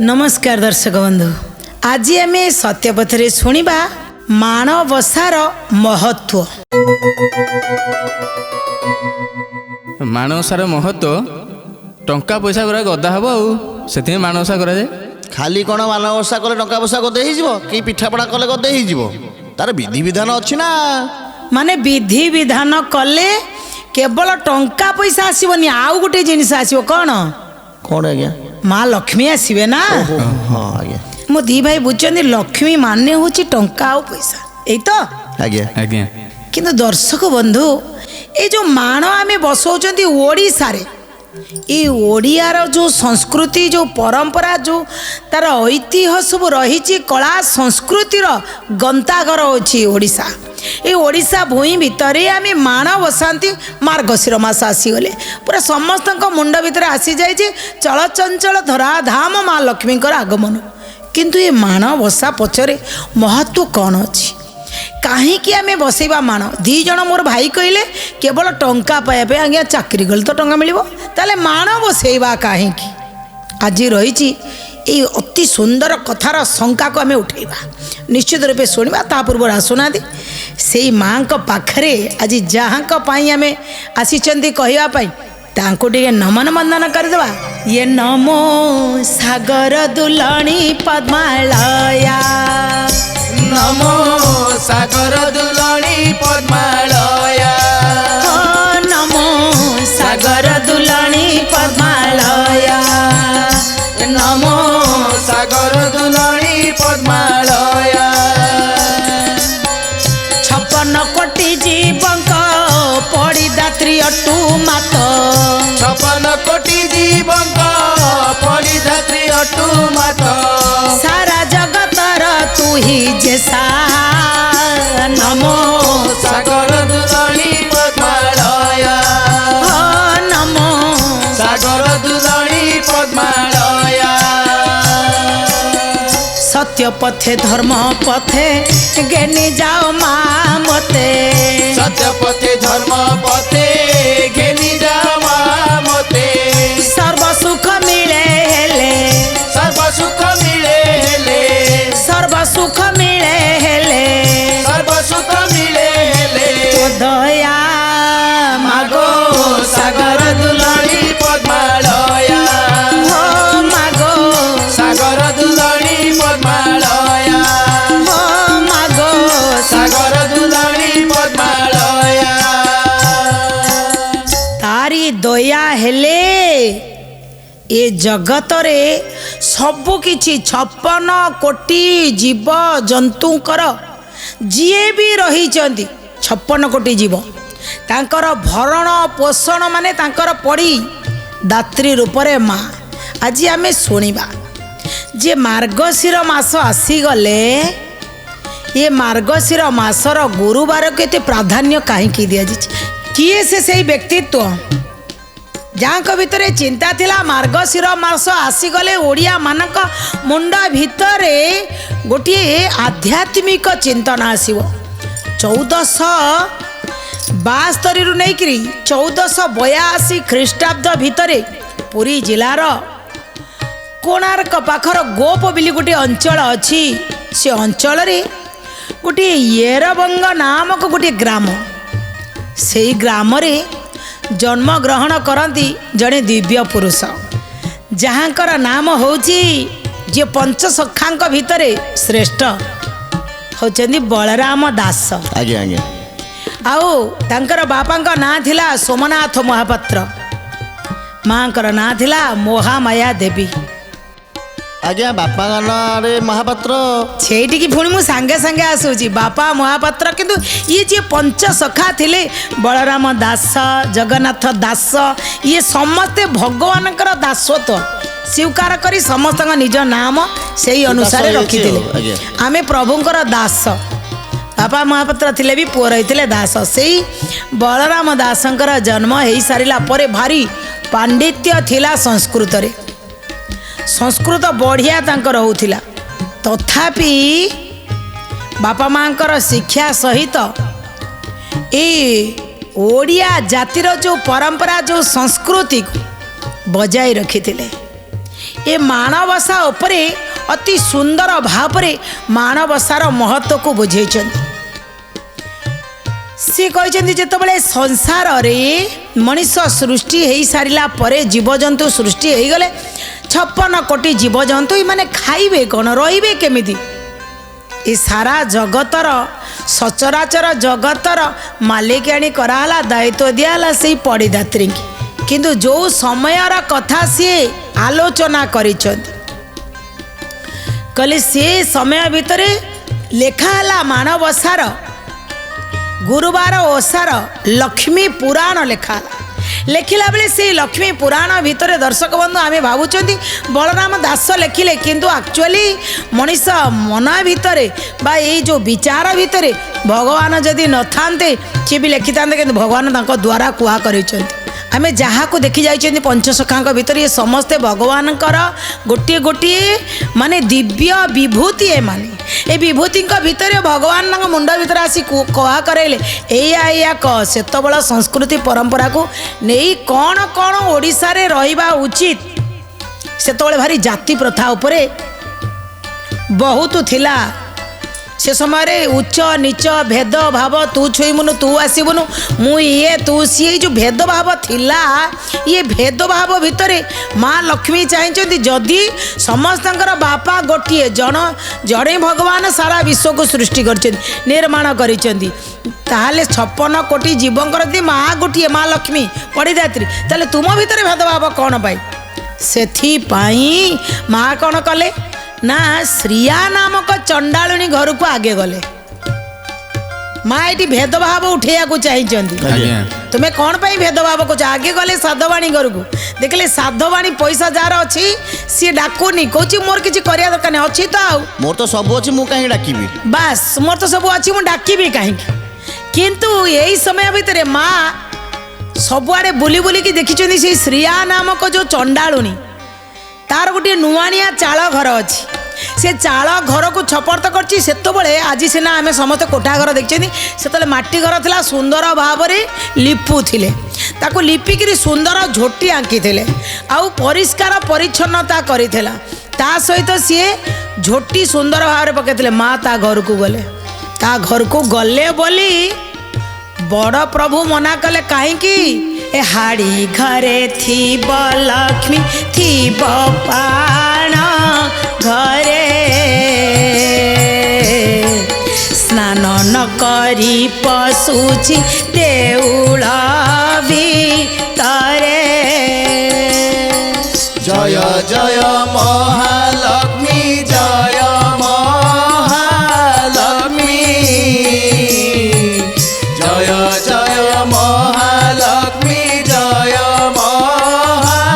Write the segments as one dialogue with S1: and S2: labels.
S1: नमस्कार दर्शक बंधु, आज आम सत्यपथरे शुणा माणबसार महत्व।
S2: माणबसार महत्व टंका पैसा गुरा गदा हम से माणबसा कराए।
S3: खाली कौन मानवसा कले टंका पैसा गदे कि पिठापଣା कले गदे तार विधि विधान अच्छी ना।
S1: माने विधि विधान कले केवल टंका पैसा आसबनी, आउ गोटे जिनिस आसो कौन
S3: कौन आज्ञा
S1: माँ लक्ष्मी आसबे ना।
S3: हाँ आज्ञा
S1: मो दी भाई बुझे लक्ष्मी माने हूँ टंका आ पैसा यही तो
S3: आज्ञा
S2: आज्ञा।
S1: किंतु दर्शक बंधु ये जो माण आम बसौं ओडिशा रे, ये ओडियार जो संस्कृति जो परंपरा जो तार ऐतिह्य सब रही कला संस्कृतिर गंताघर अच्छी ओडिशा। ये ओडिशा भूई भितर आम माण बसाती मार्गशीर मास आसीगले पूरा समस्त मुंड भितर आसी जाए चल चंचल धराधाम माँ लक्ष्मी आगमन। किंतु ये माण बसा पचरे महत्व कौन अच्छी, कहीं आम बसैबा माण। दी जन मोर भाई कहले केवल टंका पाइबा आज्ञा चाकरी गले तो टंका मिल ताले माण बसैबा कहीं। आज रही ये अति सुंदर कथार शंका को आम उठेबा, निश्चित रूपे शुणा। ता पूर्व आसुना से माँ पाखरे आज जहाँ आम आसी कहवाई तांको टे नमन बंदन करदेवा। ये नमो सागर दुलणी पद्मालया,
S2: नमो सागर दुलणी पद्मालया,
S1: नमो सागर दुलणी पद्मालया,
S2: नमो सागर दुलणी पद्मालया।
S1: 56 कोटी जीवंक पड़ी दात्री अटू मात,
S2: 56 कोटी जीवंक पड़ी दात्री अटू मात।
S1: सारा जगतर तू ही जैसा। नमो
S2: सागर दुलणी पद्मालया,
S1: नमो
S2: सागर दुलणी पद्मालया।
S1: सत्य पथे धर्म पथे गेनी जाओ माँ मते,
S2: सत्य पथे धर्म पथे घेनी जावा मते।
S1: सर्व सुख मिले हेले,
S2: सर्व सुख मिले हेले,
S1: सर्व सुख मिले हेले,
S2: सर्व सुख मिले हेले।
S1: तो दया मागो
S2: सागर दुलणी पद्मालया,
S1: हो मागो,
S2: सागर दुलणी पद्मालया,
S1: हो मागो
S2: सागर दुलणी पद्मालया।
S1: तारी दया हेले ए जगत रे सबु किछि 56 कोटी जीव जंतुकर जिए भी रही 56 कोटी जीव तांकर भरण पोषण माने तांकर पड़ी दात्री रूपरे माँ। आज आमे शुणा जे मार्गशीर मास आसीगले ये मार्गशीर मासर गुरुवार को एते प्राधान्य कहीं दि किए से व्यक्तित्व जहाँ भितर चिंता थिला मार्गशीर मास आसीगले ओडिया मानक मुंड भितर गोटे आध्यात्मिक चिंतन आसीबो। 1472 रु नहीं 1482 ख्रीष्टाब्द भितर पुरी जिलार कोणार्क पाखर गोप बिली गोटे अंचल अच्छी। से अंचल रे गोटे येरबंग नामक गोटे ग्राम, से ग्राम रे जन्म ग्रहण करती जड़े दिव्य पुरुष जहाँकर नाम होची जे पंचसखांक भितर श्रेष्ठ होचंदी बलराम दास।
S3: आज्ञा आज्ञा
S1: आउ तांकर बापांका ना थिला सोमनाथ महापात्र, माँकर ना थिला मोहामाया देवी।
S3: आज्ञा बापा नाम रे महापात्र
S1: सेठी पुणी मु सांगे सांगे आसूची बापा महापात्र। किंतु ये जे पंचसखा थिले बलराम दास जगन्नाथ दास ये समस्ते भगवान दासत्व स्वीकार करी समस्त निज नाम से अनुसार रखी आमे प्रभुंकर दास। बापा महापात्र थिले भी पुଅ रही दास। से बलराम दासंकर जन्म हो सारा पर भारी पांडित्य थिला संस्कृत रे, संस्कृत बढ़िया तांकर होउथिला। तथापि बापा माँकर शिक्षा सहित ए ओडिया जातिर जो परंपरा जो संस्कृति को बजाय रखी थिले। ଏ ମାଣବସା ଉପରେ ଅତି ସୁନ୍ଦର ଭାବରେ ମାଣବସାର ମହତ୍ଵକୁ ବୁଝେଇଛନ୍ତି। ସେ କହିଛନ୍ତି ଯେତେବେଳେ ସଂସାରରେ ମଣିଷ ସୃଷ୍ଟି ହେଇସାରିଲା ପରେ ଜୀବଜନ୍ତୁ ସୃଷ୍ଟି ହେଇଗଲେ 56 କୋଟି ଜୀବଜନ୍ତୁ ଏମାନେ ଖାଇବେ କ'ଣ, ରହିବେ କେମିତି? ଏ ସାରା ଜଗତର ସଚରାଚର ଜଗତର ମାଲିକାଣୀ କରାହେଲା, ଦାୟିତ୍ୱ ଦିଆହେଲା ସେଇ ପଡ଼ିଦାତ୍ରୀଙ୍କୁ। କିନ୍ତୁ ଯେଉଁ ସମୟର କଥା ସିଏ ଆଲୋଚନା କରିଛନ୍ତି, କହିଲେ ସେ ସମୟ ଭିତରେ ଲେଖା ହେଲା ମାଣବସାର ଗୁରୁବାର ଓଷାର ଲକ୍ଷ୍ମୀ ପୁରାଣ ଲେଖା ହେଲା। ଲେଖିଲା ବେଳେ ସେଇ ଲକ୍ଷ୍ମୀ ପୁରାଣ ଭିତରେ ଦର୍ଶକ ବନ୍ଧୁ ଆମେ ଭାବୁଛନ୍ତି ବଳରାମ ଦାସ ଲେଖିଲେ, କିନ୍ତୁ ଆକ୍ଚୁଆଲି ମଣିଷ ମନ ଭିତରେ ବା ଏଇ ଯେଉଁ ବିଚାର ଭିତରେ ଭଗବାନ ଯଦି ନଥାନ୍ତେ ସିଏ ବି ଲେଖିଥାନ୍ତେ, କିନ୍ତୁ ଭଗବାନ ତାଙ୍କ ଦ୍ୱାରା କୁହା କରିଛନ୍ତି। ଆମେ ଯାହାକୁ ଦେଖି ଯାଇଛନ୍ତି ପଞ୍ଚସଖାଙ୍କ ଭିତରେ ଏ ସମସ୍ତେ ଭଗବାନଙ୍କର ଗୋଟିଏ ଗୋଟିଏ ମାନେ ଦିବ୍ୟ ବିଭୂତି। ଏମାନେ ଏ ବିଭୂତିଙ୍କ ଭିତରେ ଭଗବାନ ତାଙ୍କ ମୁଣ୍ଡ ଭିତରେ ଆସି କହା କରାଇଲେ ଏଇଆ ଏଇଆ କହ। ସେତେବେଳ ସଂସ୍କୃତି ପରମ୍ପରାକୁ ନେଇ କ'ଣ କ'ଣ ଓଡ଼ିଶାରେ ରହିବା ଉଚିତ, ସେତେବେଳେ ଭାରି ଜାତି ପ୍ରଥା ଉପରେ ବହୁତ ଥିଲା। से समय उच्च नीच भेदभाव तू छुईमुनु तू आसबुनु मु ये तू सी जो भेदभाव थिला ये भेदभाव भितर माँ लक्ष्मी चाहिए जदि समस्त बापा गोटे जड़े भगवान सारा विश्व को सृष्टि कर निर्माण कर 56 कोटी जीवंकर यदि माँ गोटे माँ लक्ष्मी पड़ीदात्री ताले तुम भितर भेदभाव कौन पाई से माँ कौन कले ना श्रिया नामक चंडालुणी घर को आगे गले माँ ये भेदभाव उठेया को चाहिए तुम्हें कौन पाई भेदभाव को आगे गले साधवाणी घर को देखले साधवाणी पैसा जार अच्छी सी डाकुनी कौच मोर किसी करिया दरकार नहीं अच्छी तो आउ
S3: मोर तो सब अच्छी मु कहीं डाकिबी
S1: बस मोर तो सब अच्छी मु डाकिबी कहीं किंतु यही समय भितर माँ सबुआड़े बुली बुली की देखी से श्रिया नामक जो चंडालुणी तार गोटे नुआनिया चाल घर अच्छी से चाल घर को छपर्त करछि सेतबेले आज सीना आम समस्त कोठा घर देखते से माटी घर था सुंदर भाव में लिपुले ताको लिपिकी सुंदर झोटी आंकी आउ परिष्कार परिच्छन्नता करिथिला ता सहित सी झोटी सुंदर भाव में पकईले माँ ता घर को गले ता घर को गले बोली बड़ प्रभु मना कले कहीं ए हाड़ी घरे थीब लक्ष्मी थीब पाण घरे स्नान न करी पशुची देउल भितरे
S3: जय जय महालक्ष्मी जय महालक्ष्मी जय जय महालक्ष्मी जय महालक्ष्मी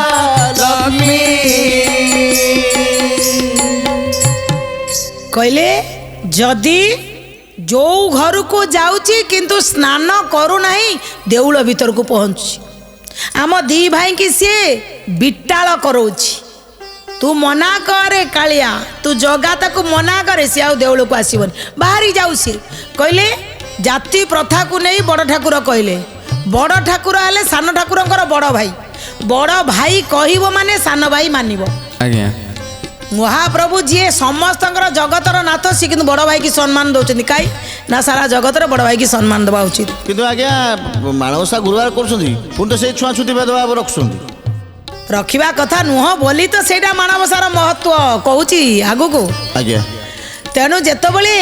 S1: कहले जदि जो घर को जाऊँगी किंतु स्नान करू नहीं देउल भीतर को पहुँची आम दी भाई की सी बिटाल करोची तू मना करे कालिया तू जगा ताकू मना करे सी आउ देउल को आसबनी बाहरी जाऊ सी कहले जाति प्रथा को नहीं बड़ ठाकुर कहले बड़ ठाकुर हेले सान ठाकुरंकर बड़ भाई कहबो माने सान भाई मानिबो
S2: आज्ञा
S1: महाप्रभु जी समस्त जगतर नाथ सी कि बड़ भाई की सम्मान दौरान कहीं ना सारा जगतर बड़ भाई की सम्मान देवा उचित
S3: किंतु आज्ञा माणवसा गुरुवार कर तो से छुआ छुटी भेदभाव रखुंट
S1: रखा कथा नुह बोली तो सेटा माणवसार महत्व कहूँ आगु को
S3: आज्ञा
S1: तेणु जितेबले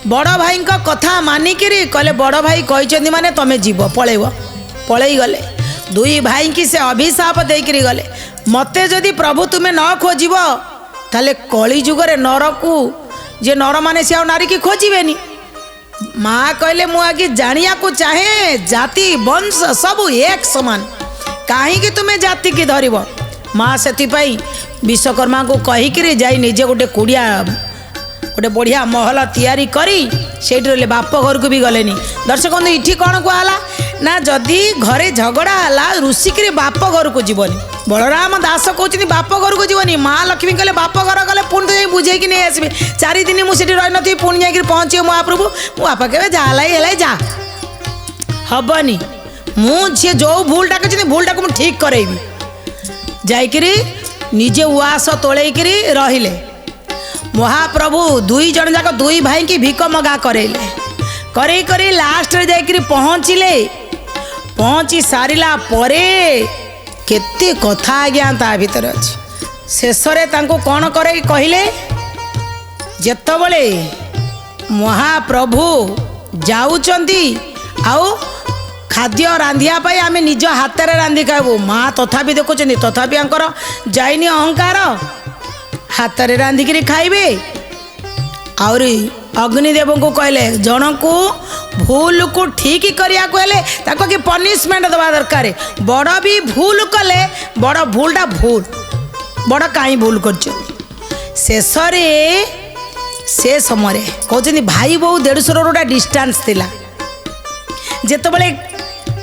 S1: बड़ भाई कथा मानिकी कहले बड़ भाई कहते माने तमें जीव पलैब पलई गले दुई भाई की से अभिशाप देकर गले मते जदि प्रभु तुम्हें न खोज ताले कली जुगरे नर को जे नर माने से नारी की खोजबेनी माँ कहले मु आगे जानिया को चाहे जाति वंश सब एक समान कहीं तुम्हें जाति की धर माँ से विश्वकर्मा को कहीकि जाई निजे गोटे कुड़िया गोटे बढ़िया महल तैयारी करी से बाप घर को भी गलेनी दर्शक बंधु इठी कौन कहला ना जदि घरे झगड़ा है ऋषिक बाप घर को जीवनी बलराम दास कहते बाप घर को जीवनी माँ लक्ष्मी कहले बाप घर गले पुणी तो बुझे कि नहीं आसबे 4 दिन मुझे रही नी पुणी जा पहुँचे महाप्रभु मो बापा कहे जा जा हबनी मुझे जो भूलटा कर भूलटा को ठीक करेबी जाकि ନିଜେ ଉଆସ ତୋଳେଇକିରି ରହିଲେ। ମହାପ୍ରଭୁ ଦୁଇ ଜଣ ଯାକ ଦୁଇ ଭାଇକି ଭିକ ମଗା କରେଇଲେ। କରେଇ କରି ଲାଷ୍ଟରେ ଯାଇକିରି ପହଞ୍ଚିଲେ। ପହଞ୍ଚି ସାରିଲା ପରେ କେତେ କଥା ଆଜ୍ଞା ତା ଭିତରେ ଅଛି। ଶେଷରେ ତାଙ୍କୁ କ'ଣ କରେଇ କହିଲେ, ଯେତେବେଳେ ମହାପ୍ରଭୁ ଯାଉଛନ୍ତି ଆଉ ଖାଦ୍ୟ ରାନ୍ଧିବା ପାଇଁ ଆମେ ନିଜ ହାତରେ ରାନ୍ଧି ଖାଇବୁ। ମା ତଥାପି ଦେଖୁଛନ୍ତି, ତଥାପି ଆଙ୍କର ଯାଇନି ଅହଙ୍କାର, ହାତରେ ରାନ୍ଧିକିରି ଖାଇବେ। ଆହୁରି ଅଗ୍ନିଦେବଙ୍କୁ କହିଲେ ଜଣକୁ ଭୁଲକୁ ଠିକ୍ କରିବାକୁ ହେଲେ ତାକୁ କି ପନିଶମେଣ୍ଟ ଦେବା ଦରକାର। ବଡ଼ ବି ଭୁଲ କଲେ ବଡ଼ ଭୁଲଟା ଭୁଲ, ବଡ଼ କାହିଁ ଭୁଲ କରିଛନ୍ତି। ଶେଷରେ ସେ ସମୟରେ କହୁଛନ୍ତି ଭାଇ ବୋଉ ଦେଢ଼ଶୁର ଗୋଟେ ଡିଷ୍ଟାନ୍ସ ଥିଲା। ଯେତେବେଳେ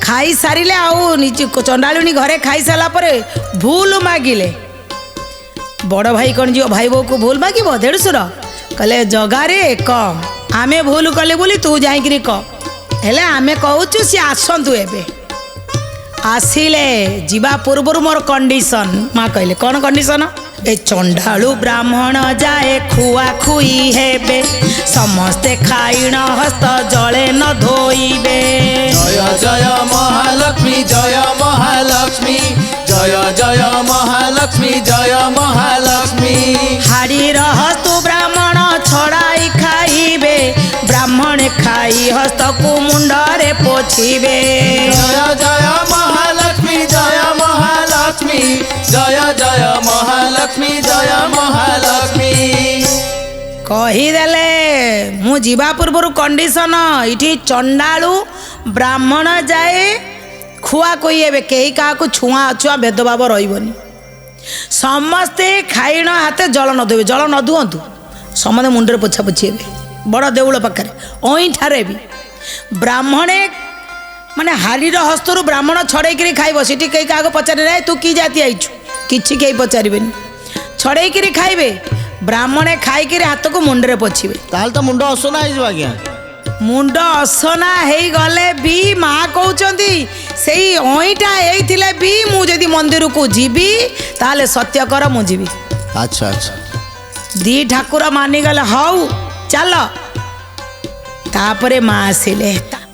S1: ଖାଇସାରିଲେ ଆଉ ନିଜ ଚଣ୍ଡାଳୁଣୀ ଘରେ ଖାଇସାରିଲା ପରେ ଭୁଲ ମାଗିଲେ। ବଡ଼ ଭାଇ କ'ଣ ଯିବ ଭାଇ ବୋଉକୁ ଭୁଲ ମାଗିବ? ଦେଢ଼ଶୁର କହିଲେ ଜଗାରେ କହ, ଆମେ ଭୁଲ କଲେ ବୋଲି ତୁ ଯାଇକିରି କହ, ହେଲେ ଆମେ କହୁଛୁ ସିଏ ଆସନ୍ତୁ। ଏବେ ଆସିଲେ, ଯିବା ପୂର୍ବରୁ ମୋର କଣ୍ଡିସନ୍। ମା କହିଲେ କ'ଣ କଣ୍ଡିସନ୍? ଏ ଚଣ୍ଡାଳୁ ବ୍ରାହ୍ମଣ ଯାଏ ଖୁଆ ଖୁଇ ହେବେ, ସମସ୍ତେ ଖାଇଣ ହସ୍ତ ଜଳେ ନ ଧୋଇବେ।
S2: ଜୟ ଜୟ ମହାଲକ୍ଷ୍ମୀ ଜୟ ମହାଲକ୍ଷ୍ମୀ ଜୟ ଜୟ ମହାଲକ୍ଷ୍ମୀ ଜୟ ମହାଲକ୍ଷ୍ମୀ।
S1: ହାଡ଼ିର ହସ୍ତୁ ବ୍ରାହ୍ମଣ ଛଡ଼ାଇ ଖାଇବେ, ବ୍ରାହ୍ମଣେ ଖାଇ ହସ୍ତକୁ ମୁଣ୍ଡରେ ପୋଛିବେ।
S2: ଜୟ ଜୟ ମହାଲକ୍ଷ୍ମୀ ଜୟ ମହାଲକ୍ଷ୍ମୀ ଜୟ ଜୟ ମହାଲକ୍ଷ୍ମୀ ଜୟ ମହାଲକ୍ଷ୍ମୀ।
S1: କହିଦେଲେ ମୁଁ ଯିବା ପୂର୍ବରୁ କଣ୍ଡିସନ, ଏଠି ଚଣ୍ଡାଳୁ ବ୍ରାହ୍ମଣ ଯାଏ ଖୁଆ କହି ହେବେ, କେହି କାହାକୁ ଛୁଆଁ ଅଛୁଆଁ ଭେଦଭାବ ରହିବନି। ସମସ୍ତେ ଖାଇଣ ହାତେ ଜଳ ନ ଧୋଇବେ, ଜଳ ନ ଧୁଅନ୍ତୁ, ସମସ୍ତେ ମୁଣ୍ଡରେ ପୋଛାପୋଛି ହେବେ। ବଡ଼ ଦେଉଳ ପାଖରେ ଅଇଁଠାରେ ବି ବ୍ରାହ୍ମଣେ ମାନେ ହାଡ଼ିର ହସ୍ତରୁ ବ୍ରାହ୍ମଣ ଛଡ଼େଇକିରି ଖାଇବ। ସେଠି କେହି କାହାକୁ ପଚାରିବେ ତୁ କି ଜାତି ଆଇଛୁ, କିଛି କେହି ପଚାରିବେନି। ଛଡ଼େଇକିରି ଖାଇବେ, ବ୍ରାହ୍ମଣେ ଖାଇକିରି ହାତକୁ ମୁଣ୍ଡରେ ପୋଛିବେ।
S3: ତାହେଲେ ତ ମୁଣ୍ଡ ଅସନା ହେଇଯିବ ଆଜ୍ଞା।
S1: ମୁଣ୍ଡ ଅସନା ହେଇଗଲେ ବି ମା କହୁଛନ୍ତି ସେଇ ଅଇଁଟା ହେଇଥିଲେ ବି ମୁଁ ଯଦି ମନ୍ଦିରକୁ ଯିବି ତାହେଲେ ସତ୍ୟକର ମୁଁ ଯିବି।
S3: ଆଚ୍ଛା ଆଚ୍ଛା,
S1: ଦି ଠାକୁର ମାନିଗଲେ, ହଉ ଚାଲ। ତାପରେ ମା ଆସିଲେ।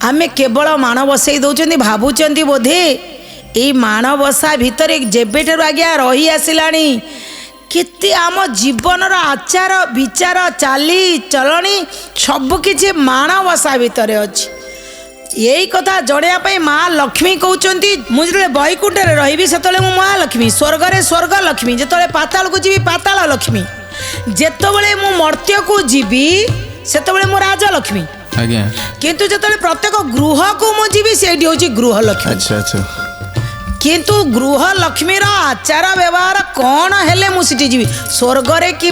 S1: ଆମେ କେବଳ ମାଣ ବସେଇ ଦେଉଛନ୍ତି, ଭାବୁଛନ୍ତି ବୋଧେ ଏଇ ମାଣବସା ଭିତରେ ଯେବେଠାରୁ ଆଜ୍ଞା ରହି ଆସିଲାଣି କେତେ ଆମ ଜୀବନର ଆଚାର ବିଚାର ଚାଲିଚଳଣି ସବୁକିଛି ମାଣବସା ଭିତରେ ଅଛି। ଏଇ କଥା ଜଣାଇବା ପାଇଁ ମା ଲକ୍ଷ୍ମୀ କହୁଛନ୍ତି ମୁଁ ଯେତେବେଳେ ବୈକୁଣ୍ଠରେ ରହିବି ସେତେବେଳେ ମୁଁ ମହାଲକ୍ଷ୍ମୀ, ସ୍ୱର୍ଗରେ ସ୍ୱର୍ଗ ଲକ୍ଷ୍ମୀ, ଯେତେବେଳେ ପାତାଳକୁ ଯିବି ପାତାଳ ଲକ୍ଷ୍ମୀ, ଯେତେବେଳେ ମୁଁ ମର୍ତ୍ତ୍ୟକୁ ଯିବି ସେତେବେଳେ ମୁଁ ରାଜଲକ୍ଷ୍ମୀ।
S2: ଆଜ୍ଞା,
S1: କିନ୍ତୁ ଯେତେବେଳେ ପ୍ରତ୍ୟେକ ଗୃହକୁ ମୁଁ ଯିବି ସେଇଠି ହେଉଛି ଗୃହଲକ୍ଷ୍ମୀ।
S3: ଆଚ୍ଛା ଆଚ୍ଛା।
S1: କିନ୍ତୁ ଗୃହଲକ୍ଷ୍ମୀର ଆଚାର ବ୍ୟବହାର କ'ଣ ହେଲେ ମୁଁ ସେଠି ଯିବି? ସ୍ୱର୍ଗରେ କି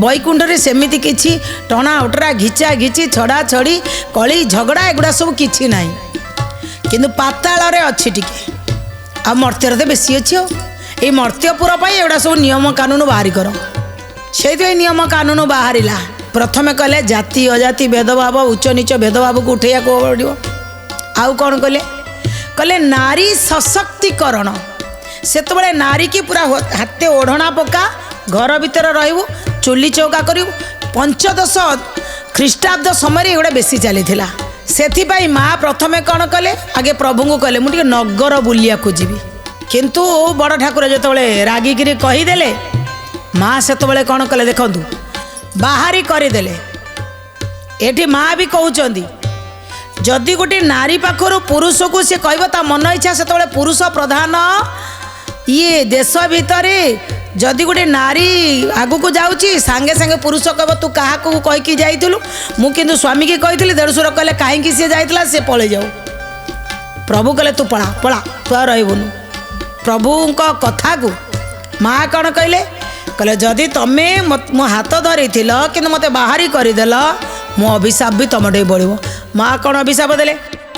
S1: ବୈକୁଣ୍ଠରେ ସେମିତି କିଛି ଟଣା ଉଟରା ଘିଚା ଘିଚି ଛଡ଼ା ଛଡ଼ି କଳି ଝଗଡ଼ା ଏଗୁଡ଼ା ସବୁ କିଛି ନାହିଁ। କିନ୍ତୁ ପାତାଳରେ ଅଛି ଟିକେ, ଆଉ ମର୍ତ୍ତ୍ୟରେ ତ ବେଶୀ ଅଛି। ଆଉ ଏଇ ମର୍ତ୍ତ୍ୟପୁର ପାଇଁ ଏଗୁଡ଼ା ସବୁ ନିୟମ କାନୁନ ବାହାରି କର। ସେଇଥିପାଇଁ ନିୟମ କାନୁନ ବାହାରିଲା। ପ୍ରଥମେ କହିଲେ ଜାତି ଅଜାତି ଭେଦଭାବ ଉଚ୍ଚ ନିଚ ଭେଦଭାବକୁ ଉଠେଇବାକୁ ପଡ଼ିବ। ଆଉ କ'ଣ କହିଲେ? କହିଲେ ନାରୀ ସଶକ୍ତିକରଣ। ସେତେବେଳେ ନାରୀକି ପୁରା ହାତେ ଓଢ଼ଣା ପକା, ଘର ଭିତରେ ରହିବୁ, ଚୁଲି ଚୌକା କରିବୁ। 15 ଖ୍ରୀଷ୍ଟାବ୍ଦ ସମୟରେ ଏଗୁଡ଼ା ବେଶୀ ଚାଲିଥିଲା। ସେଥିପାଇଁ ମା ପ୍ରଥମେ କ'ଣ କଲେ? ଆଗେ ପ୍ରଭୁଙ୍କୁ କହିଲେ ମୁଁ ଟିକେ ନଗର ବୁଲିବାକୁ ଯିବି। କିନ୍ତୁ ବଡ଼ ଠାକୁର ଯେତେବେଳେ ରାଗିକିରି କହିଦେଲେ, ମା ସେତେବେଳେ କ'ଣ କଲେ ଦେଖନ୍ତୁ, ବାହାରି କରିଦେଲେ। ଏଠି ମା ବି କହୁଛନ୍ତି ଯଦି ଗୋଟେ ନାରୀ ପାଖରୁ ପୁରୁଷକୁ ସେ କହିବ ତା ମନ ଇଚ୍ଛା, ସେତେବେଳେ ପୁରୁଷ ପ୍ରଧାନ ଇଏ ଦେଶ ଭିତରେ ଯଦି ଗୋଟେ ନାରୀ ଆଗକୁ ଯାଉଛି ସାଙ୍ଗେ ସାଙ୍ଗେ ପୁରୁଷ କହିବ ତୁ କାହାକୁ କହିକି ଯାଇଥିଲୁ? ମୁଁ କିନ୍ତୁ ସ୍ୱାମୀକି କହିଥିଲି। ଦେଢ଼ଶୁର କହିଲେ କାହିଁକି ସିଏ ଯାଇଥିଲା, ସେ ପଳେଇ ଯାଉ। ପ୍ରଭୁ କହିଲେ ତୁ ପଳା ପଳା, ତୁ ଆଉ ରହିବୁନୁ। ପ୍ରଭୁଙ୍କ କଥାକୁ ମା କ'ଣ କହିଲେ? କହିଲେ ଯଦି ତମେ ମୋ ହାତ ଧରିଥିଲ କିନ୍ତୁ ମୋତେ ବାହାରି କରିଦେଲ, ମୋ ଅଭିଶାପ ବି ତମଠେଇ ବଢ଼ିବ। ମା କ'ଣ ଅଭିଶାପ ଦେଲେ?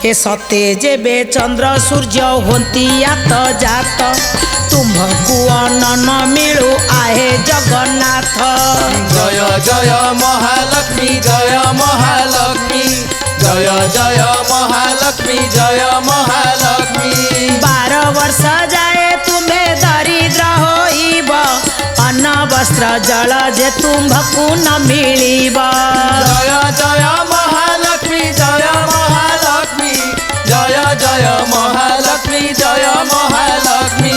S1: ଏ ସତେ ଯେବେ ଚନ୍ଦ୍ର ସୂର୍ଯ୍ୟ ହୁଅନ୍ତି ଆତ ଜାତ, ତୁମ୍ଭକୁ ଅନନ ମିଳୁ ଆହେ ଜଗନ୍ନାଥ।
S2: ଜୟ ଜୟ ମହାଲକ୍ଷ୍ମୀ ଜୟ ମହାଲକ୍ଷ୍ମୀ ଜୟ ଜୟ ମହାଲକ୍ଷ୍ମୀ ଜୟ ମହାଲକ୍ଷ୍ମୀ।
S1: 12 ବର୍ଷ ଯାଏ ତୁମେ ଦରିଦ୍ର ହୋଇବ, ନେତ୍ର ଜଳ ଯେ ତୁମ୍ଭକୁ ନ ମିଳିବ।
S2: ଜୟ ଜୟ ମହାଲକ୍ଷ୍ମୀ ଜୟ ମହାଲକ୍ଷ୍ମୀ ଜୟ ଜୟ ମହାଲକ୍ଷ୍ମୀ ଜୟ ମହାଲକ୍ଷ୍ମୀ।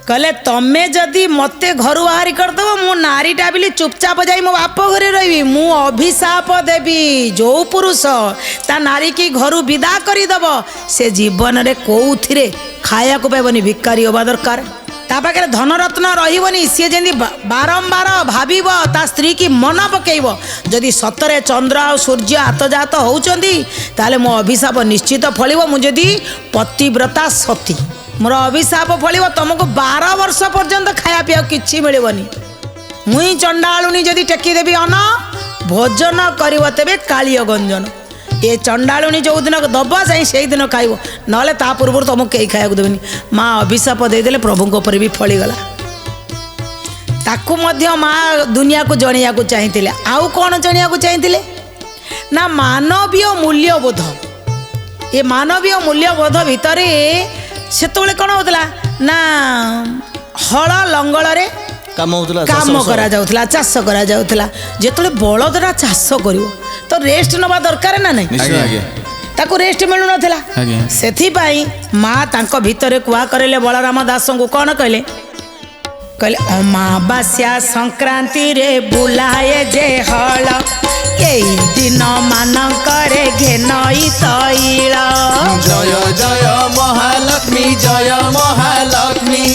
S1: କହିଲେ ତମେ ଯଦି ମତେ ଘରୁ ବାହାରି କରିଦେବ ମୁଁ ନାରୀଟା ବୋଲି ଚୁପଚାପ ଯାଇ ମୋ ବାପ ଘରେ ରହିବି। ମୁଁ ଅଭିଶାପ ଦେବି। ଯୋଉ ପୁରୁଷ ତା ନାରୀ କି ଘରୁ ବିଦା କରିଦେବ ସେ ଜୀବନରେ କୋଉଥିରେ ଖାଇବାକୁ ପାଇବନି, ଭିକାରୀ ହେବା ଦରକାର। ତା ପାଖରେ ଧନରତ୍ନ ରହିବନି। ସିଏ ଯେମିତି ବାରମ୍ବାର ଭାବିବ ତା ସ୍ତ୍ରୀ କି ମନ ପକେଇବ ଯଦି ସତରେ ଚନ୍ଦ୍ର ଆଉ ସୂର୍ଯ୍ୟ ଆତଜାତ ହେଉଛନ୍ତି ତାହେଲେ ମୋ ଅଭିଶାପ ନିଶ୍ଚିତ ଫଳିବ। ମୁଁ ଯଦି ପତିବ୍ରତା ସତୀ ମୋର ଅଭିଶାପ ଫଳିବ। ତମକୁ 12 ବର୍ଷ ପର୍ଯ୍ୟନ୍ତ ଖାଇବା ପିଇବାକୁ କିଛି ମିଳିବନି। ମୁଇଁ ଚଣ୍ଡାଳୁଣି ଯଦି ଟେକିଦେବି ଅନ ଭୋଜନ କରିବ ତେବେ କାଳିୟ ଗଞ୍ଜନ। ଏ ଚଣ୍ଡାଳୁଣି ଯେଉଁଦିନ ଦବ ଯାଇ ସେଇଦିନ ଖାଇବ, ନହେଲେ ତା ପୂର୍ବରୁ ତମକୁ କେହି ଖାଇବାକୁ ଦେବେନି। ମା ଅଭିଶାପ ଦେଇଦେଲେ ପ୍ରଭୁଙ୍କ ଉପରେ ବି ଫଳିଗଲା। ତାକୁ ମଧ୍ୟ ମା ଦୁନିଆକୁ ଜଣେଇବାକୁ ଚାହିଁଥିଲେ। ଆଉ କ'ଣ ଜଣେଇବାକୁ ଚାହିଁଥିଲେ ନା ମାନବୀୟ ମୂଲ୍ୟବୋଧ। ଏ ମାନବୀୟ ମୂଲ୍ୟବୋଧ ଭିତରେ ସେତେବେଳେ କ'ଣ ହେଉଥିଲା ନା ହଳ ଲଙ୍ଗଳରେ କାମ କରାଯାଉଥିଲା, ଚାଷ କରାଯାଉଥିଲା। ଯେତେବେଳେ ବଳଦଟା ଚାଷ କରିବ ତ ରେଷ୍ଟ ନେବା ଦରକାର ନା ନାହିଁ, ତାକୁ ରେଷ୍ଟ ମିଳୁନଥିଲା। ସେଥିପାଇଁ ମା ତାଙ୍କ ଭିତରେ କୁହା କରିଲେ ବଳରାମ ଦାସଙ୍କୁ କ'ଣ କହିଲେ, କହିଲେ ଅମାବାସ୍ୟା ସଂକ୍ରାନ୍ତିରେ ବୁଲାଏ ଯେ ହଳ ଏଇ ଦିନ ମାନଙ୍କରେ ଘେନଇ ତୈଳ।
S2: ଜୟ ଜୟ ମହାଲକ୍ଷ୍ମୀ ଜୟ ମହାଲକ୍ଷ୍ମୀ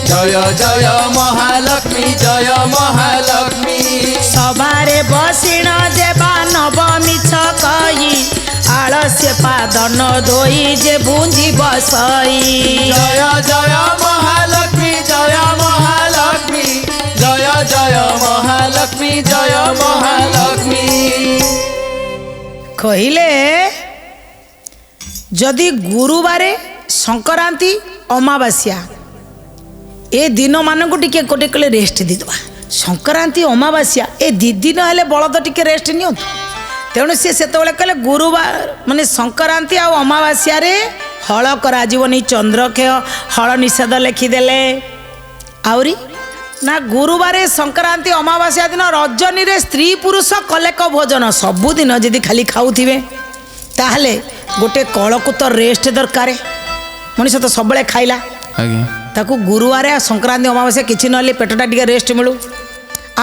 S2: ଜୟ ଜୟ ମହାଲକ୍ଷ୍ମୀ ଜୟ ମହାଲକ୍ଷ୍ମୀ।
S1: ସଭାରେ ବସିଣ ଦେବା ନବ ମିଛ କହି ଆଳସ୍ୟ ପାଦନ ଧୋଇ ଯେ ବୁଞ୍ଜି ବସଇ।
S2: ଜୟ ଜୟ ମହାଲକ୍ଷ୍ମୀ ଜୟ ମହାଲକ୍ଷ୍ମୀ ଜୟ ଜୟ ମହାଲକ୍ଷ୍ମୀ ଜୟ ମହାଲକ୍ଷ୍ମୀ।
S1: କହିଲେ ଯଦି ଗୁରୁବାରେ ସଂକ୍ରାନ୍ତି ଅମାବାସ୍ୟା ଏ ଦିନମାନଙ୍କୁ ଟିକେ ଗୋଟେ କଲେ ରେଷ୍ଟ ଦେଇଦେବା। ସଂକ୍ରାନ୍ତି ଅମାବାସ୍ୟା ଏ 2 ଦିନ ହେଲେ ବଳଦ ଟିକେ ରେଷ୍ଟ ନିଅନ୍ତୁ। ତେଣୁ ସିଏ ସେତେବେଳେ କହିଲେ ଗୁରୁବାର ମାନେ ସଂକ୍ରାନ୍ତି ଆଉ ଅମାବାସ୍ୟାରେ ହଳ କରାଯିବନି। ଚନ୍ଦ୍ରକ୍ଷୟ ହଳ ନିଷେଧ ଲେଖିଦେଲେ। ଆହୁରି ନା ଗୁରୁବାରେ ସଂକ୍ରାନ୍ତି ଅମାବାସ୍ୟା ଦିନ ରଜନୀରେ ସ୍ତ୍ରୀ ପୁରୁଷ କଲେକ ଭୋଜନ। ସବୁଦିନ ଯଦି ଖାଲି ଖାଉଥିବେ ତାହେଲେ ଗୋଟେ କଳକୁ ତ ରେଷ୍ଟ ଦରକାର। ମଣିଷ ତ ସବୁବେଳେ ଖାଇଲା, ତାକୁ ଗୁରୁବାରେ ସଂକ୍ରାନ୍ତି ଅମାବାସ୍ୟା କିଛି ନହେଲେ ପେଟଟା ଟିକେ ରେଷ୍ଟ ମିଳୁ।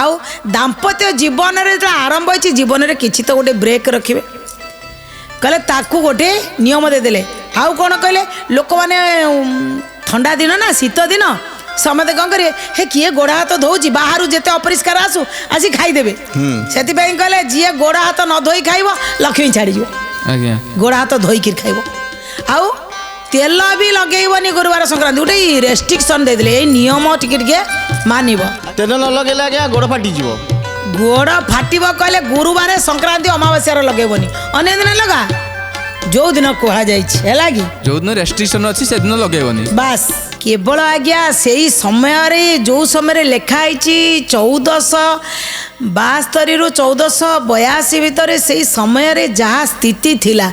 S1: ଆଉ ଦାମ୍ପତ୍ୟ ଜୀବନରେ ଯେତେବେଳେ ଆରମ୍ଭ ହେଇଛି ଜୀବନରେ କିଛି ତ ଗୋଟେ ବ୍ରେକ୍ ରଖିବେ। କହିଲେ ତାକୁ ଗୋଟେ ନିୟମ ଦେଇଦେଲେ। ଆଉ କ'ଣ କହିଲେ, ଲୋକମାନେ ଥଣ୍ଡା ଦିନ ନା ଶୀତ ଦିନ ସମସ୍ତେ କ'ଣ କରିବେ, ହେ କିଏ ଗୋଡ଼ ହାତ ଧୋଉଛି ବାହାରୁ ଯେତେ ଅପରିଷ୍କାର ଆସୁ ଆସି ଖାଇଦେବେ। ସେଥିପାଇଁ କହିଲେ ଯିଏ ଗୋଡ଼ ହାତ ନ ଧୋଇ ଖାଇବ ଲକ୍ଷ୍ମୀ ଛାଡ଼ିଯିବ। ଗୋଡ଼ ହାତ ଧୋଇକିରି ଖାଇବ। ଆଉ ତେଲ ବି ଲଗେଇବନି ଗୁରୁବାର ସଂକ୍ରାନ୍ତି। ଗୋଟେ ରେଷ୍ଟ୍ରିକ୍ସନ୍ ଦେଇଦେଲେ, ଏଇ ନିୟମ ଟିକେ ଟିକେ ମାନିବ।
S3: ତେଲ ନ ଲଗେଇଲେ ଆଜ୍ଞା ଗୋଡ଼ ଫାଟିଯିବ।
S1: ଗୋଡ଼ ଫାଟିବ କହିଲେ ଗୁରୁବାର ସଂକ୍ରାନ୍ତି ଅମାବାସ୍ୟାର ଲଗେଇବନି, ଅନ୍ୟ ଦିନ ଲଗା ଯୋଉଦିନ କୁହାଯାଇଛି ହେଲା କି।
S2: ଯୋଉଦିନ ରେଷ୍ଟ୍ରିକ୍ସନ୍ ଅଛି ସେଦିନ ଲଗେଇବନି। ବାସ୍
S1: କେବଳ ଆଜ୍ଞା ସେଇ ସମୟରେ ଯେଉଁ ସମୟରେ ଲେଖା ହେଇଛି 1472ରୁ 1482 ଭିତରେ ସେଇ ସମୟରେ ଯାହା ସ୍ଥିତି ଥିଲା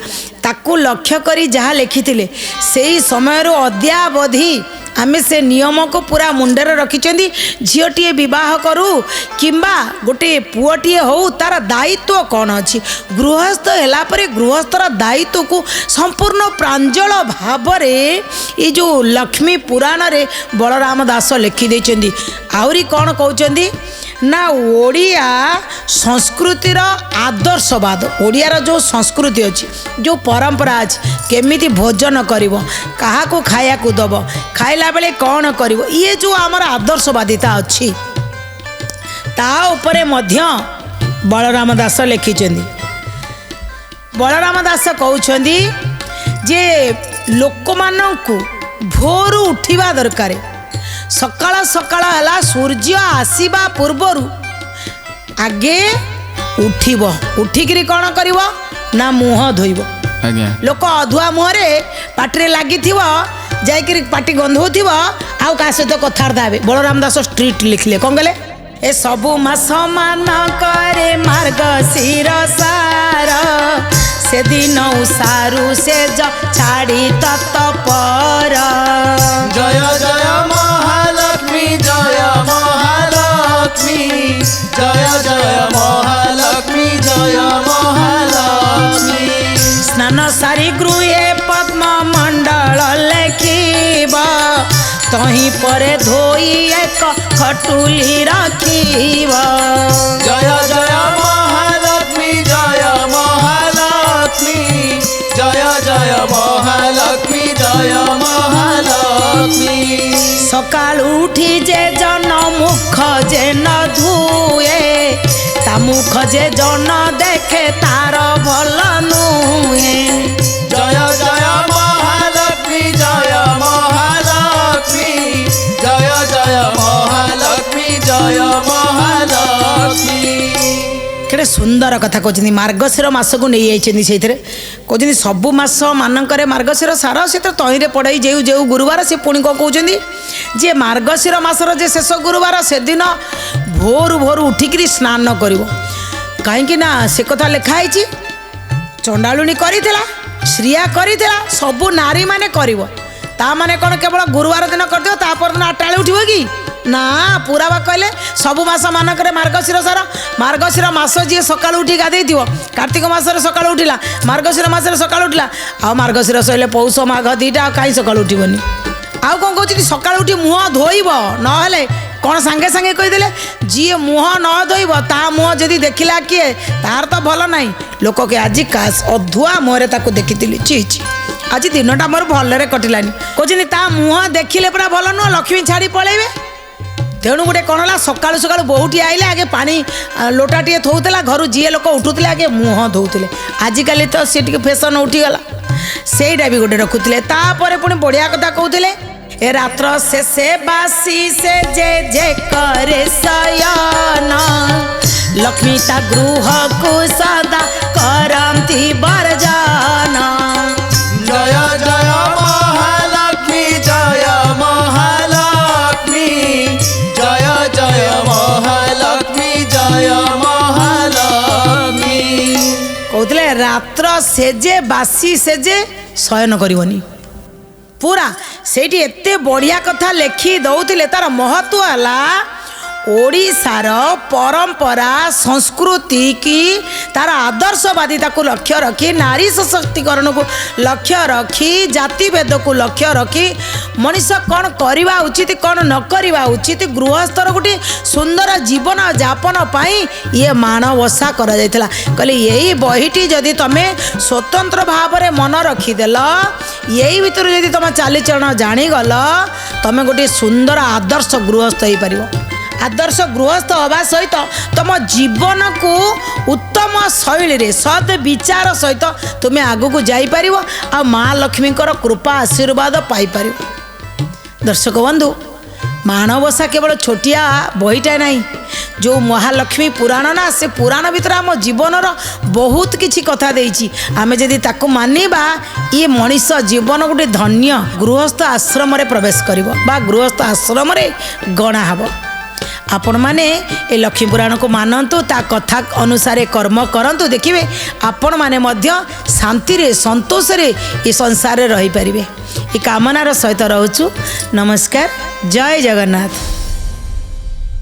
S1: ତାକୁ ଲକ୍ଷ୍ୟ କରି ଯାହା ଲେଖିଥିଲେ ସେଇ ସମୟରୁ ଅଦ୍ୟାବଧି ଆମେ ସେ ନିୟମକୁ ପୁରା ମୁଣ୍ଡରେ ରଖିଛନ୍ତି। ଝିଅଟିଏ ବିବାହ କରୁ କିମ୍ବା ଗୋଟେ ପୁଅଟିଏ ହଉ ତାର ଦାୟିତ୍ୱ କ'ଣ ଅଛି, ଗୃହସ୍ଥ ହେଲା ପରେ ଗୃହସ୍ଥର ଦାୟିତ୍ୱକୁ ସମ୍ପୂର୍ଣ୍ଣ ପ୍ରାଞ୍ଜଳ ଭାବରେ ଏ ଯେଉଁ ଲକ୍ଷ୍ମୀ ପୁରାଣରେ ବଳରାମ ଦାସ ଲେଖିଦେଇଛନ୍ତି। ଆହୁରି କ'ଣ କହୁଛନ୍ତି ନା ଓଡ଼ିଆ ସଂସ୍କୃତିର ଆଦର୍ଶବାଦ, ଓଡ଼ିଆର ଯେଉଁ ସଂସ୍କୃତି ଅଛି, ଯେଉଁ ପରମ୍ପରା ଅଛି, କେମିତି ଭୋଜନ କରିବ, କାହାକୁ ଖାଇବାକୁ ଦେବ, ଖାଇଲା ବେଳେ କ'ଣ କରିବ, ଇଏ ଯେଉଁ ଆମର ଆଦର୍ଶବାଦିତା ଅଛି ତା ଉପରେ ମଧ୍ୟ ବଳରାମ ଦାସ ଲେଖିଛନ୍ତି। ବଳରାମ ଦାସ କହୁଛନ୍ତି ଯେ ଲୋକମାନଙ୍କୁ ଭୋରୁ ଉଠିବା ଦରକାର। ସକାଳ ସକାଳ ହେଲା ସୂର୍ଯ୍ୟ ଆସିବା ପୂର୍ବରୁ ଆଗେ ଉଠିବ। ଉଠିକିରି କ'ଣ କରିବ ନା ମୁହଁ ଧୋଇବ। ଲୋକ ଅଧୁଆ ମୁହଁରେ ପାଟିରେ ଲାଗିଥିବ ଯାଇକିରି ପାଟି ଗନ୍ଧଉଥିବ ଆଉ କାହା ସହିତ କଥାବାର୍ତ୍ତା ହେବେ। ବଳରାମ ଦାସ ଷ୍ଟ୍ରିକ୍ଟ ଲେଖିଲେ କ'ଣ କଲେ, ଏ ସବୁ ମାସ ମାନଙ୍କରେ ମାର୍ଗଶିର ସାର ସେଦିନ ଉଷାରୁ ସେ ଛାଡ଼ି ତତ୍ପର।
S2: ଜୟ ଜୟ ମହାଲକ୍ଷ୍ମୀ ଜୟ ମହାଲକ୍ଷ୍ମୀ
S1: ସ୍ନାନ ସାରି ଗୃହେ ପଦ୍ମ ମଣ୍ଡଳ ଲେଖିବ ତହିଁ ପରେ ଧୋଇ ଏକ ଖଟୁଲି ରଖିବ।
S2: ଜୟ ଜୟ ମହାଲକ୍ଷ୍ମୀ ଜୟ ମହାଲକ୍ଷ୍ମୀ ଜୟ ଜୟ ମହାଲକ୍ଷ୍ମୀ ଜୟ ମହାଲକ୍ଷ୍ମୀ।
S1: ସକାଳୁ ଉଠି ଯେ ଜନ ମୁଖ ଯେ ନ ଧୁଏ ତା ମୁଖ ଯେ ଜନ ଦେଖେ ତାର ଭଲ ନୁହେଁ।
S2: ଜୟ ଜୟ ମହାଲକ୍ଷ୍ମୀ ଜୟ ମହାଲକ୍ଷ୍ମୀ ଜୟ ଜୟ ମହାଲକ୍ଷ୍ମୀ ଜୟ ମହାଲକ୍ଷ୍ମୀ।
S1: କେଡ଼େ ସୁନ୍ଦର କଥା କହୁଛନ୍ତି। ମାର୍ଗଶିର ମାସକୁ ନେଇଯାଇଛନ୍ତି ସେଇଥିରେ କହୁଛନ୍ତି ସବୁ ମାସ ମାନଙ୍କରେ ମାର୍ଗଶିର ସାର ସେ ତ ତହିଁରେ ପଡ଼ାଇ ଯେଉଁ ଯେଉଁ ଗୁରୁବାର ସେ ପୁଣି କ'ଣ କହୁଛନ୍ତି ଯେ ମାର୍ଗଶିର ମାସର ଯେ ଶେଷ ଗୁରୁବାର ସେଦିନ ଭୋରୁ ଭୋରୁ ଉଠିକିରି ସ୍ନାନ କରିବ। କାହିଁକି ନା ସେ କଥା ଲେଖା ହେଇଛି ଚଣ୍ଡାଳୁଣୀ କରିଥିଲା, ଶ୍ରିୟା କରିଥିଲା, ସବୁ ନାରୀମାନେ କରିବ। ତା ମାନେ କ'ଣ କେବଳ ଗୁରୁବାର ଦିନ କରିଦେବ ତା ପରଦିନ 8ଟା ବେଳେ ଉଠିବ କି? ନା, ପୁରା ବା କହିଲେ ସବୁ ମାସ ମାନଙ୍କରେ ମାର୍ଗଶିର ସାର। ମାର୍ଗଶିର ମାସ ଯିଏ ସକାଳୁ ଉଠି ଗାଧେଇଥିବ, କାର୍ତ୍ତିକ ମାସରେ ସକାଳୁ ଉଠିଲା, ମାର୍ଗଶିର ମାସରେ ସକାଳୁ ଉଠିଲା, ଆଉ ମାର୍ଗଶିର ସରିଲେ ପୌଷ ମାଘ 2ଟା ଆଉ କାହିଁ ସକାଳୁ ଉଠିବନି? ଆଉ କ'ଣ କହୁଛନ୍ତି ସକାଳୁ ଉଠି ମୁହଁ ଧୋଇବ, ନହେଲେ କ'ଣ ସାଙ୍ଗେ ସାଙ୍ଗେ କହିଦେଲେ ଯିଏ ମୁହଁ ନ ଧୋଇବ ତା ମୁହଁ ଯଦି ଦେଖିଲା କିଏ ତାର ତ ଭଲ ନାହିଁ। ଲୋକ କି ଆଜି କାଶ ଅଧୁଆ ମୁହଁରେ ତାକୁ ଦେଖିଥିଲି, ଛି ଛି ଆଜି ଦିନଟା ମୋର ଭଲରେ କଟିଲାନି। କହୁଛନ୍ତି ତା ମୁହଁ ଦେଖିଲେ ପୁରା ଭଲ ନୁହଁ, ଲକ୍ଷ୍ମୀ ଛାଡ଼ି ପଳେଇବେ। ତେଣୁ ଗୋଟେ କ'ଣ ହେଲା ସକାଳୁ ସକାଳୁ ବୋହୁଟି ଆଇଲେ ଆଗେ ପାଣି ଲୋଟାଟିଏ ଥଉଥିଲା, ଘରୁ ଯିଏ ଲୋକ ଉଠୁଥିଲେ ଆଗେ ମୁହଁ ଧୋଉଥିଲେ। ଆଜିକାଲି ତ ସେ ଟିକେ ଫ୍ୟାସନ୍ ଉଠିଗଲା, ସେଇଟା ବି ଗୋଟେ ରଖୁଥିଲେ। ତାପରେ ପୁଣି ବଢ଼ିଆ କଥା କହୁଥିଲେ ଏ ରାତ୍ର ଶେଷେ ବାସି ସେ ଯେ କରେ ଶୟନ ଲକ୍ଷ୍ମୀ ତା ଗୃହକୁ ସଦା କରନ୍ତି ବର୍ଜନ।
S2: ଜୟ ଜୟ ମହାଲକ୍ଷ୍ମୀ ଜୟ ମହାଲକ୍ଷ୍ମୀ ଜୟ ଜୟ ମହାଲକ୍ଷ୍ମୀ ଜୟ ମହାଲକ୍ଷ୍ମୀ।
S1: କହୁଥିଲେ ରାତ୍ର ସେଜେ ବାସି ସେଜେ ଶୟନ କରିବନି। ପୁରା ସେଇଠି ଏତେ ବଢ଼ିଆ କଥା ଲେଖି ଦେଉଥିଲେ। ତାର ମହତ୍ଵ ହେଲା ଓଡ଼ିଶାର ପରମ୍ପରା ସଂସ୍କୃତି କି ତାର ଆଦର୍ଶବାଦିତାକୁ ଲକ୍ଷ୍ୟ ରଖି, ନାରୀ ସଶକ୍ତିକରଣକୁ ଲକ୍ଷ୍ୟ ରଖି, ଜାତିଭେଦକୁ ଲକ୍ଷ୍ୟ ରଖି ମଣିଷ କ'ଣ କରିବା ଉଚିତ କ'ଣ ନ କରିବା ଉଚିତ, ଗୃହସ୍ଥର ଗୋଟିଏ ସୁନ୍ଦର ଜୀବନ ଯାପନ ପାଇଁ ଇଏ ମାଣବସା କରାଯାଇଥିଲା। କହିଲେ ଏଇ ବହିଟି ଯଦି ତମେ ସ୍ୱତନ୍ତ୍ର ଭାବରେ ମନ ରଖିଦେଲ, ଏଇ ଭିତରୁ ଯଦି ତମେ ଚାଲିଚଳନ ଜାଣିଗଲ, ତମେ ଗୋଟିଏ ସୁନ୍ଦର ଆଦର୍ଶ ଗୃହସ୍ଥ ହେଇପାରିବ। ଆଦର୍ଶ ଗୃହସ୍ଥ ହେବା ସହିତ ତୁମ ଜୀବନକୁ ଉତ୍ତମ ଶୈଳୀରେ ସଦ୍ ବିଚାର ସହିତ ତୁମେ ଆଗକୁ ଯାଇପାରିବ ଆଉ ମା ଲକ୍ଷ୍ମୀଙ୍କର କୃପା ଆଶୀର୍ବାଦ ପାଇପାରିବ। ଦର୍ଶକ ବନ୍ଧୁ, ମାଣବସା କେବଳ ଛୋଟିଆ ବହିଟା ନାହିଁ। ଯେଉଁ ମହାଲକ୍ଷ୍ମୀ ପୁରାଣ ନା, ସେ ପୁରାଣ ଭିତରେ ଆମ ଜୀବନର ବହୁତ କିଛି କଥା ଦେଇଛି। ଆମେ ଯଦି ତାକୁ ମାନିବା ଇଏ ମଣିଷ ଜୀବନ ଗୋଟେ ଧନ୍ୟ ଗୃହସ୍ଥ ଆଶ୍ରମରେ ପ୍ରବେଶ କରିବ ବା ଗୃହସ୍ଥ ଆଶ୍ରମରେ ଗଣା ହେବ। ଆପଣମାନେ ଏ ଲକ୍ଷ୍ମୀ ପୁରାଣକୁ ମାନନ୍ତୁ, ତା କଥା ଅନୁସାରେ କର୍ମ କରନ୍ତୁ, ଦେଖିବେ ଆପଣମାନେ ମଧ୍ୟ ଶାନ୍ତିରେ ସନ୍ତୋଷରେ ଏ ସଂସାରରେ ରହିପାରିବେ। ଏ କାମନାର ସହିତ ରହୁଛୁ। ନମସ୍କାର, ଜୟ ଜଗନ୍ନାଥ।